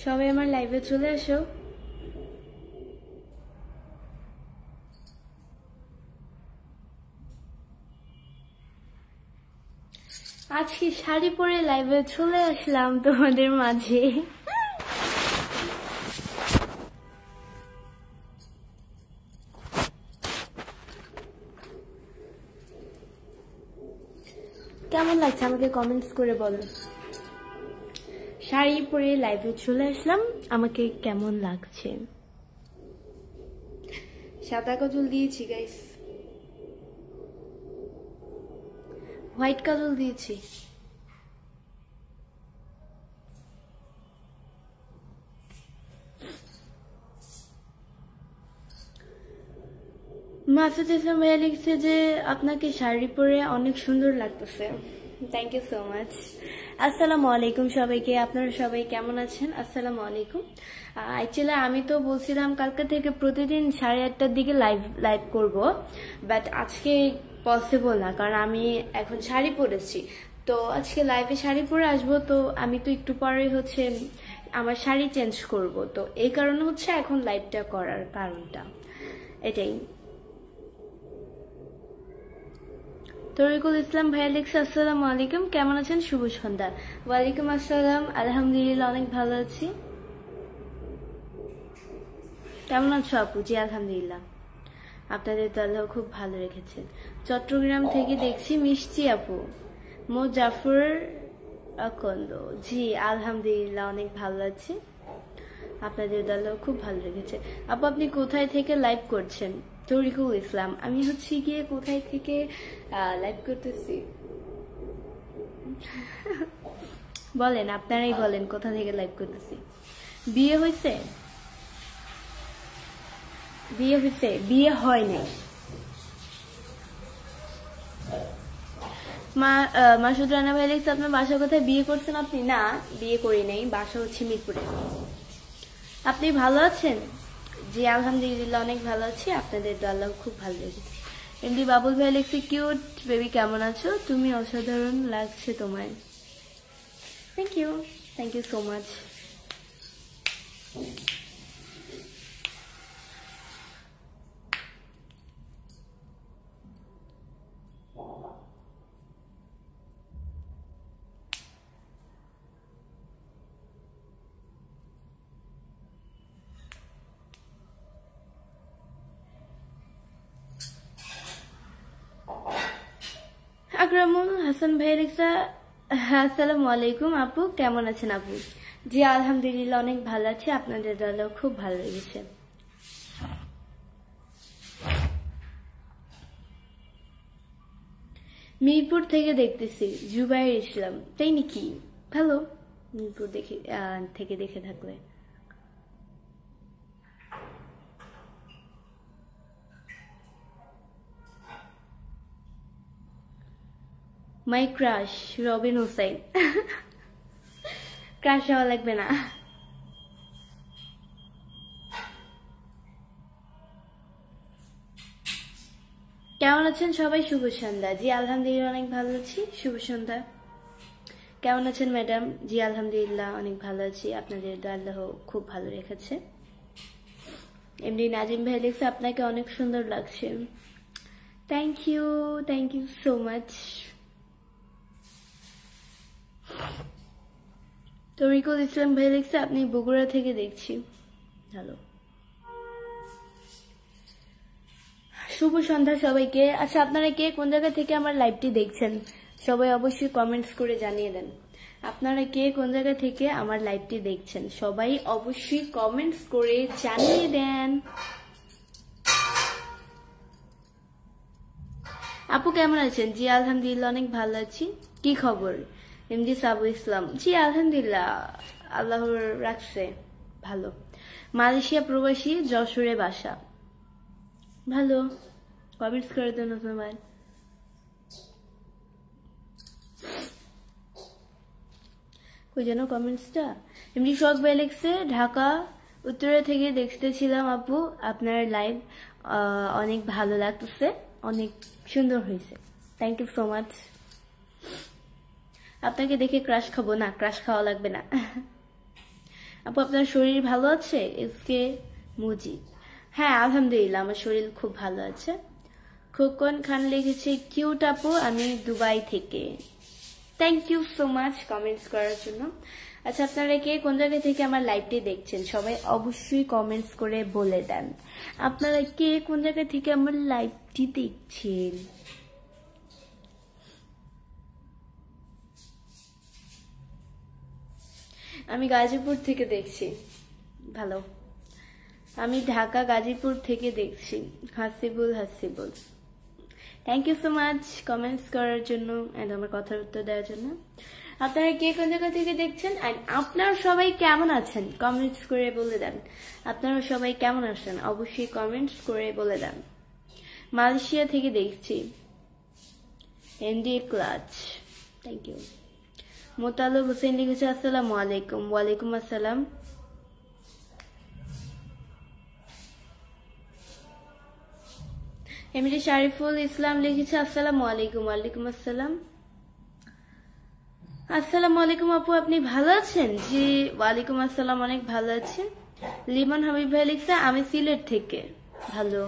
সবাই আমার লাইভে চলে আসো। আজকে শাড়ি পরে লাইভে চলে আসলাম তোমাদের মাঝে। কেমন লাগছে আমাকে কমেন্টস করে বলো। শাড়ি পরে লাইভে চলে আসলাম, আমাকে কেমন লাগছে। সাদা কাজল দিয়েছি গাইস, হোয়াইট কাজল দিয়েছি। মাসুদ ইসলাম ভাইয়া লিখছে যে আপনাকে শাড়ি পরে অনেক সুন্দর লাগতেছে। Thank you so much. আসসালামু আলাইকুম সবাইকে, আপনারা সবাই কেমন আছেন? আসসালামু আলাইকুম। অ্যাকচুয়ালি আমি তো বলছিলাম কালকে থেকে প্রতিদিন 8:30টার দিকে লাইভ করব, বাট আজকে পসিবল না, কারণ আমি এখন শাড়ি পরেছি। তো আজকে লাইভে শাড়ি পরে আসবো, তো আমি তো একটু পরে হচ্ছে আমার শাড়ি চেঞ্জ করব, তো এই কারণে হচ্ছে এখন লাইভটা করার কারণটা এটাই। তরিকুল ইসলাম ভাইয়া লিখছে আসসালামু আলাইকুম, কেমন আছেন? শুভ সন্ধ্যা। ওয়ালাইকুম আসসালাম, আলহামদুলিল্লাহ অনেক ভালো আছি। কেমন আছো আপু? জি আলহামদুলিল্লাহ, আপনাদের তো আল্লাহ খুব ভালো রেখেছেন। চট্টগ্রাম থেকে দেখছি মিষ্টি আপু, মো জাফর আকন্দ। জি আলহামদুলিল্লাহ অনেক ভালো আছি, আপনাদের তো আল্লাহ খুব ভালো রেখেছে। আপু আপনি কোথায় থেকে লাইভ করছেন? তরিকুল ইসলাম, আমি হচ্ছে গিয়ে কোথায় থেকে লাইভ করতেছি বলেন, আপনারাই বলেন কোথা থেকে লাইভ করতেছি। বিয়ে হয়েছে? বিয়ে হয়েছে? বিয়ে হয় নাই। মাসুদ রানা ভাই লিখছে আপনার বাসা কোথায়? বিয়ে করছেন আপনি? না, বিয়ে করি নাই, বাসা হচ্ছে মিরপুরে। আপনি ভালো আছেন? জি আলহামদুলিল্লাহ অনেক ভালো আছি, আপনাদের তো আল্লাহ খুব ভালো লেগেছে। এমডি বাবুল ভাই লিখছে কিউট বেবি কেমন আছো? তুমি অসাধারণ লাগছে তোমায়। Thank you, thank you so much. Akramul Hasan ভাই লিখছে আসসালামু আলাইকুম আপু, কেমন আছেন আপু? জি আলহামদুলিল্লাহ অনেক ভালো আছি, আপনাদের দলও খুব ভালো লেগেছে। মিরপুর থেকে দেখতেছি, জুবাইর ইসলাম। তাই নাকি? ভালো, মিরপুর থেকে দেখে থাকলে। My crush Robin Hussain. Crush হওয়া লাগবে না। কেমন আছেন সবাই? শুভ সন্ধ্যা। জি আলহামদুলিল্লাহ অনেক ভালো আছি, শুভ সন্ধ্যা। কেমন আছেন ম্যাডাম? জি আলহামদুলিল্লাহ অনেক ভালো আছি, আপনাদের আল্লাহ খুব ভালো রেখেছে। এমনি নাজিম ভাই লিখছে আপনাকে অনেক সুন্দর লাগছে। Thank you so much. Tarikul Islam ভাই লিখছে আপনি বগুড়া থেকে দেখছি, ভালো। শুভ সন্ধ্যা সবাইকে। আচ্ছা আপনারা কে কোন জায়গা থেকে আমার লাইভটি দেখছেন সবাই অবশ্যই কমেন্টস করে জানিয়ে দেন। আপনারা কে কোন জায়গা থেকে আমার লাইভটি দেখছেন সবাই অবশ্যই কমেন্টস করে জানিয়ে দেন। আপু কেমন আছেন? জি আলহামদুলিল্লাহ অনেক ভালো আছি। কি খবর? এমডি সাবু ইসলাম। জি আলহামদুলিল্লাহ আল্লাহ রাখছে ভালো। মালয়েশিয়া প্রবাসী, যশোরে বাসা। ভালো, কমেন্টস করে দেন তোমার। কই যেন কমেন্টসটা? এমনি শখ ভাই লিখছে ঢাকা উত্তরা থেকে দেখতেছিলাম আপু আপনার লাইভ, অনেক ভালো লাগতেছে, অনেক সুন্দর হয়েছে। Thank you so much. আপনাকে দেখে ক্রাশ খাবো না, ক্রাশ খাওয়া লাগবে না। আপু আপনার শরীর ভালো আছে? এসকে মুজিব, হ্যাঁ আলহামদুলিল্লাহ আমার শরীর খুব ভালো আছে। খোকন খান লিখেছে কিউট আপু, আমি দুবাই থেকে। Thank you so much comments করার জন্য। আচ্ছা আপনারা কে কোন জায়গা থেকে আমার লাইভটি দেখছেন সবাই অবশ্যই কমেন্টস করে বলে দেন আপনারা কে কোন জায়গা থেকে আমার লাইভটি দেখছেন। আমি গাজীপুর থেকে দেখছি। ভালো, আমি ঢাকা গাজীপুর থেকে দেখছি। Hasibul Hasibul, thank you so much comments করার জন্য এন্ড আমার কথার উত্তর দেওয়ার জন্য। আপনারা কে কোন জায়গা থেকে দেখছেন এন্ড আপনারা সবাই কেমন আছেন কমেন্টস করে বলে দেন। আপনারা সবাই কেমন আছেন অবশ্যই কমেন্টস করে বলে দেন। মালয়েশিয়া থেকে দেখছি। এনডি ক্লাচ, থ্যাংক ইউ। মোতালব হোসেন লিখেছে আসসালামু আলাইকুম। ওয়ালাইকুম আসসালাম। এমডি শারিফুল ইসলাম লিখেছে আসসালামু আলাইকুম। ওয়ালাইকুম আসসালাম। আসসালামু আলাইকুম আপু, আপনি ভালো আছেন? জি ওয়ালাইকুম আসসালাম, অনেক ভালো আছি। লিমন হাবিব ভাই লিখছে আমি সিলেট থেকে। ভালো।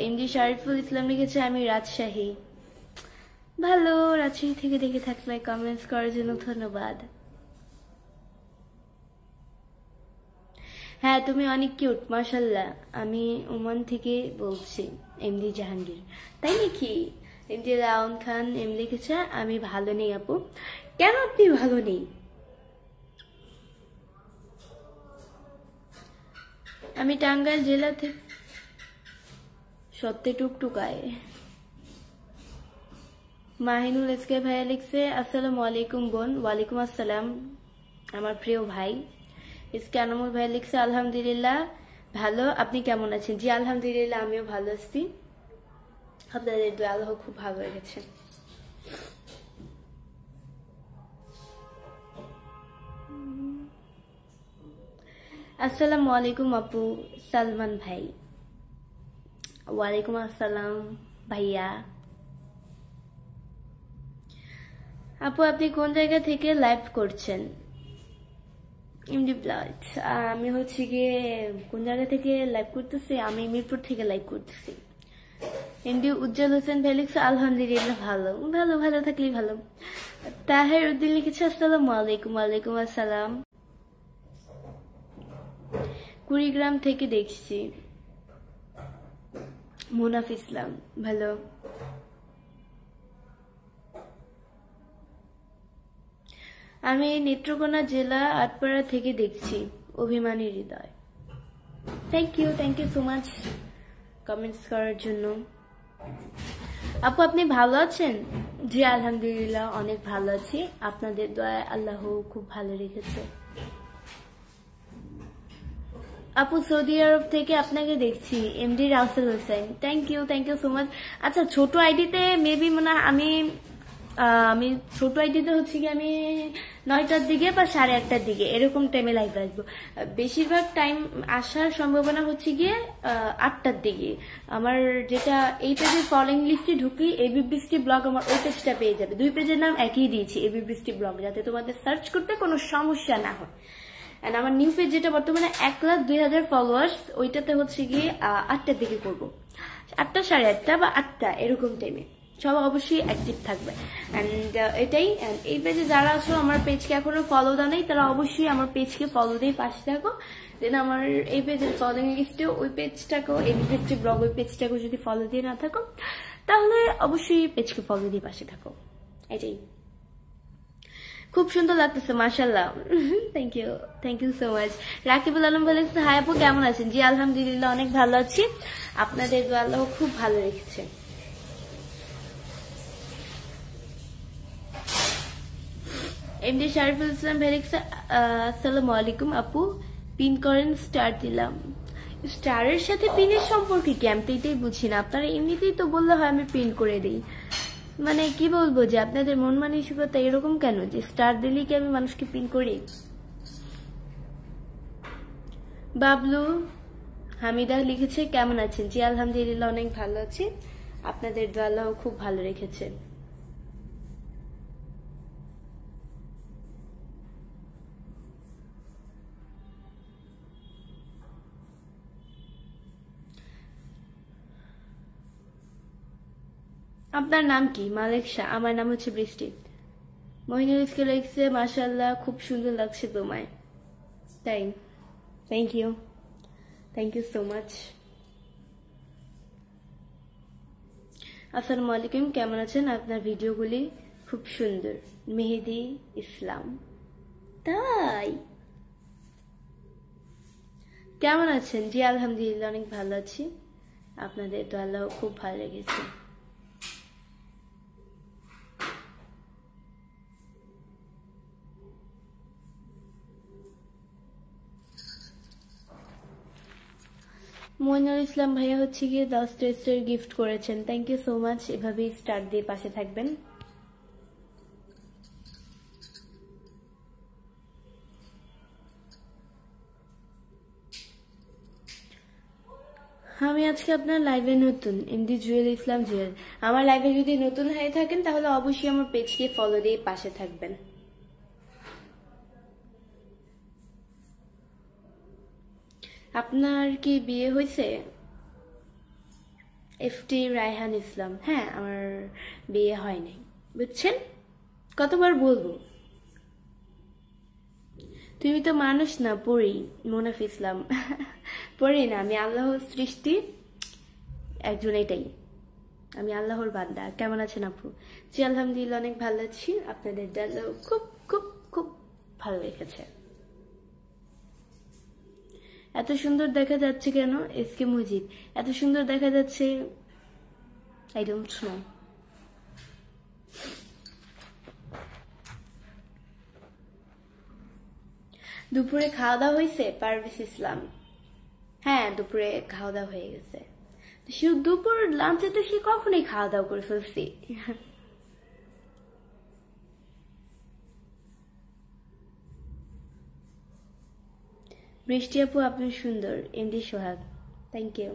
এমডি শারিফুল ইসলাম লিখেছে আমি রাজশাহী। ভালো, রাজশাহী থেকে দেখে থাকলে কমেন্টস করার জন্য ধন্যবাদ। হ্যাঁ তুমি অনেক কিউট মাশাআল্লাহ। আমি ওমান থেকে বলছি। এমডি জাহাঙ্গীর, তাই নাকি? এমডি রাউন খান এম লিখেছে আমি ভালো নেই আপু। কেন আপনি ভালো নেই? আমি টাঙ্গাইল জেলা থেকে। সত্যি টুকটুকায়। মাহিনুল এসকে ভাইয়া লিখছে আসসালামু আলাইকুম বোন। ওয়ালাইকুম আসসালাম আমার প্রিয় ভাই। এসকে আনামুল ভাইয়া লিখছে আলহামদুলিল্লাহ ভালো, আপনি কেমন আছেন? জি আলহামদুলিল্লাহ আমিও ভালো আছি। আপনাদের দোয়া আল্লাহ খুব ভালো লেগেছে। আসসালামু আলাইকুম আপু সালমান ভাই। ওয়ালাইকুম আসসালাম ভাইয়া। আপু আপনি কোন জায়গা থেকে লাইভ করছেন? এমডি ব্লাড, আমি হচ্ছে গিয়ে কোন জায়গা থেকে লাইভ করতেছি? আমি মিরপুর থেকে লাইভ করতেছি। এমডি উজ্জ্বল হোসেন ভাই লিখছে আলহামদুলিল্লাহ ভালো। ভালো ভালো থাকলেই ভালো। তাহের উদ্দিন লিখেছে আসসালামু আলাইকুম। ওয়ালাইকুম আসসালাম। কুড়িগ্রাম থেকে দেখছি। মুনাফ ইসলাম, ভালো। আমি নেত্রকোনা জেলা আটপাড়া থেকে দেখছি। অভিমানী হৃদয়, thank you so much comments করার জন্য। আপু আপনি ভালো আছেন? জি আলহামদুলিল্লাহ অনেক ভালো আছি, আপনাদের দয়ায় আল্লাহ খুব ভালো রেখেছে। আপু সৌদি আরব থেকে আপনাকে দেখছি। MD Rasel Hossain, thank you so much. আচ্ছা ছোট আইডিতে মেবি মানে আমি ছোট আইডিতে হচ্ছে কি আমি 9টার দিকে বা 8:30টার দিকে এরকম টাইমে লাইভ আসবো। বেশিরভাগ টাইম আসার সম্ভাবনা হচ্ছে গিয়ে 8টার দিকে। আমার যেটা এই পেজের ফলোইং লিস্টে ঢুকি এবি বৃষ্টি ব্লগ, আমার ওই পেজটা পেয়ে যাবে। 2 পেজের নাম একই দিয়েছি, এবি বৃষ্টি ব্লগ, যাতে তোমাদের সার্চ করতে কোনো সমস্যা না হয়। এন্ড আমার নিউ পেজ যেটা বর্তমানে 1,02,000 ফলোয়ার্স, ওইটাতে হচ্ছে গিয়ে 8টার দিকে করবো। 8টা 8:30 বা 8টা এরকম টাইমে সবাই অবশ্যই অ্যাক্টিভ থাকবে। এন্ড এটাই। এই পেজে যারা আছো আমার পেজকে এখনো ফলো দাও নাই, তারা অবশ্যই আমার পেজকে ফলো দিয়ে পাশে থাকো। দেন আমার এই পেজের ফলোইং লিস্টে ওই পেজটাকেও, এই পেজটি ব্লগ ওই পেজটাকেও যদি ফলো দিয়ে না থাকো তাহলে অবশ্যই পেজকে ফলো দিয়ে পাশে থাকো। এটাই। খুব সুন্দর লাগতেছে মাশাআল্লাহ, thank you so much. Rakibul Alam বলেছে হাই আপু কেমন আছেন? জি আলহামদুলিল্লাহ অনেক ভালো আছি, আপনাদের দোয়া আল্লাহ খুব ভালো রেখেছে। এমডি শারিফুল ইসলাম ভাই লিখছে আসসালামু আলাইকুম আপু, পিন করেন স্টার দিলাম। স্টারের সাথে পিনের সম্পর্কে কি? আমি তো এটাই বুঝি না। আপনারা এমনিতেই তো বললে হয় আমি পিন করে দিই, মানে কি বলবো যে আপনাদের মন মানসিকতা এরকম কেন যে স্টার দিলেই কি আমি মানুষকে পিন করি? বাবলু হামিদা লিখেছে কেমন আছেন? জি আলহামদুলিল্লাহ অনেক ভালো আছি, আপনাদের দোয়া আল্লাহ খুব ভালো রেখেছে। আপনার নাম কি? মালেক শাহ। আমার নাম হচ্ছে বৃষ্টি। মহিনুল ইসকে লিখছে, মাশাআল্লাহ খুব সুন্দর লাগছে তোমায়। তাই? Thank you, thank you so much. আসসালামু আলাইকুম, কেমন আছেন? আপনার ভিডিওগুলি খুব সুন্দর। মেহেদি ইসলাম। তাই? কেমন আছেন? জি আলহামদুলিল্লাহ অনেক ভালো আছি। আপনাদের তো আল্লাহ খুব ভালো লেগেছে। মইনুল ইসলাম ভাইয়া হচ্ছে গিয়ে 10টা স্টার গিফট করেছেন, থ্যাংক ইউ সো মাচ। এভাবেই স্টার দিয়ে পাশে থাকবেন। আমি আজকে আপনার লাইভে নতুন, এমডি জুয়েল ইসলাম জুয়েল। আমার লাইভে যদি নতুন হয়ে থাকেন তাহলে অবশ্যই আমার পেজকে ফলো দিয়ে পাশে থাকবেন। আপনার কি বিয়ে হয়েছে? এফটি রায়হান ইসলাম। হ্যাঁ, আমার বিয়ে হয়নি, বুঝছেন? কতবার বলবো? তুমি তো মানুষ না, পড়ি। মোনাফ ইসলাম। পড়ি না, আমি আল্লাহর সৃষ্টি একজন, এটাই। আমি আল্লাহর বান্দা। কেমন আছেন আপু? জি আলহামদুলিল্লাহ অনেক ভালো আছি। আপনাদের আল্লাহ খুব খুব খুব ভালো রেখেছে। এত সুন্দর দেখা যাচ্ছে কেন? এসকে মুজিব। এত সুন্দর দেখা যাচ্ছে, আই ডোন্ট নো। দুপুরে খাওয়া দাওয়া হয়েছে? পারভেজ ইসলাম। হ্যাঁ, দুপুরে খাওয়া দাওয়া হয়ে গেছে। দুপুর লাঞ্চে তো সে কখনই খাওয়া দাওয়া করে ফেলছি। বৃষ্টি আপু আপনি সুন্দর। MD Sohag, thank you.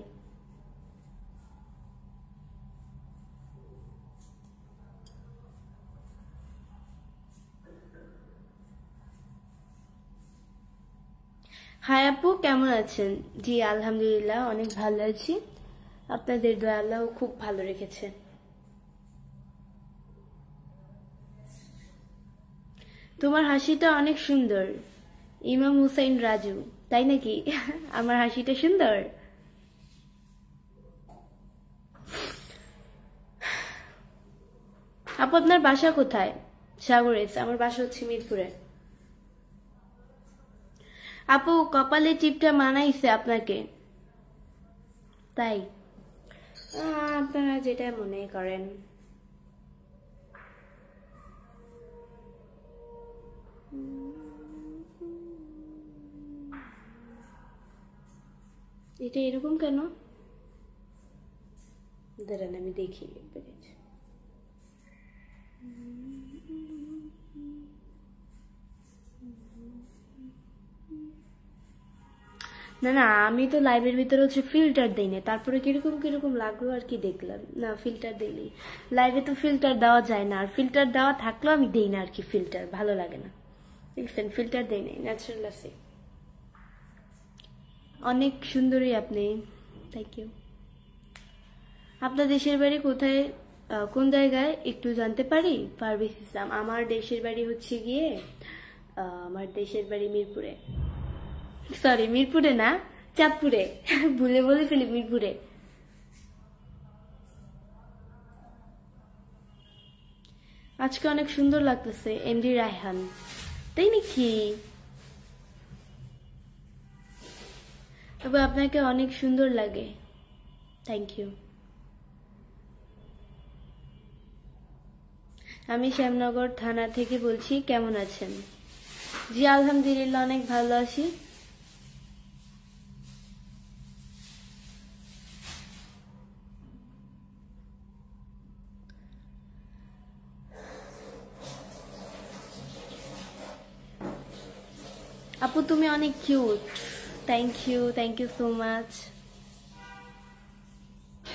Hi আপু, কেমন আছেন? জি আলহামদুলিল্লাহ অনেক ভালো আছি। আপনাদের দয়া আল্লাহ খুব ভালো রেখেছে। তোমার হাসিটা অনেক সুন্দর। ইমাম হুসাইন রাজু, তাই নাকি? আমার হাসিটা সুন্দর? আপু আপনার বাসা কোথায়? সাগরেস। আমার বাসা হচ্ছে মিরপুরে। আপু কপালে টিপটা মানাইছে আপনাকে, তাই? আপনারা যেটা মনে করেন। এটা এরকম কেন? দাঁড়ান আমি দেখি। না না, আমি তো লাইভের ভিতরে হচ্ছে ফিল্টার দিই না, তারপরে কিরকম কিরকম লাগলো আর কি দেখলাম। না ফিল্টার দিইনি লাইভে, তো ফিল্টার দেওয়া যায় না, আর ফিল্টার দেওয়া থাকলেও আমি দিই না আর কি। ফিল্টার ভালো লাগে না, দেখছেন? ফিল্টার দেই নাই, ন্যাচারাল আছে। অনেক সুন্দরী আপনি, থ্যাংক ইউ। আপনার দেশের বাড়ি কোথায়, কোন জায়গায় একটু জানতে পারি? পারভেজ ইসলাম। আমার দেশের বাড়ি হচ্ছে গিয়ে, আমার দেশের বাড়ি মিরপুরে। সরি, মিরপুরে না, চাঁদপুরে। ভুলে বলে ফেলি মিরপুরে। আজকে অনেক সুন্দর লাগতেছে এমডি রায়হান, তাই নাকি? তবে আপনাকে অনেক সুন্দর লাগে, থ্যাংক ইউ। আমি শ্যামনগর থানা থেকে বলছি, কেমন আছেন? জি আলহামদুলিল্লাহ অনেক ভালো আছি। আপু তুমি অনেক cute, thank you, thank you so much.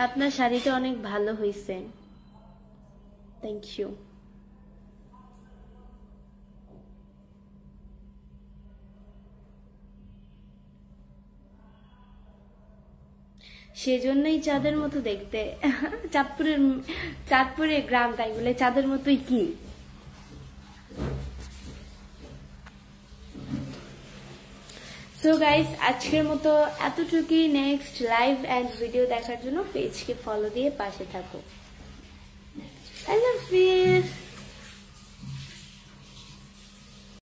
আপনার শাড়িটা অনেক ভালো হয়েছে, থ্যাংক ইউ। সেজন্যই চাঁদের মতো দেখতে। চাঁদপুরের গ্রাম, তাই বলে চাঁদের মতোই কি? সো গাইস, আজকের মতো এতটুকুই। নেক্সট লাইভ এন্ড ভিডিও দেখার জন্য পেজকে ফলো দিয়ে পাশে থাকো। আল্লাহ হাফিজ।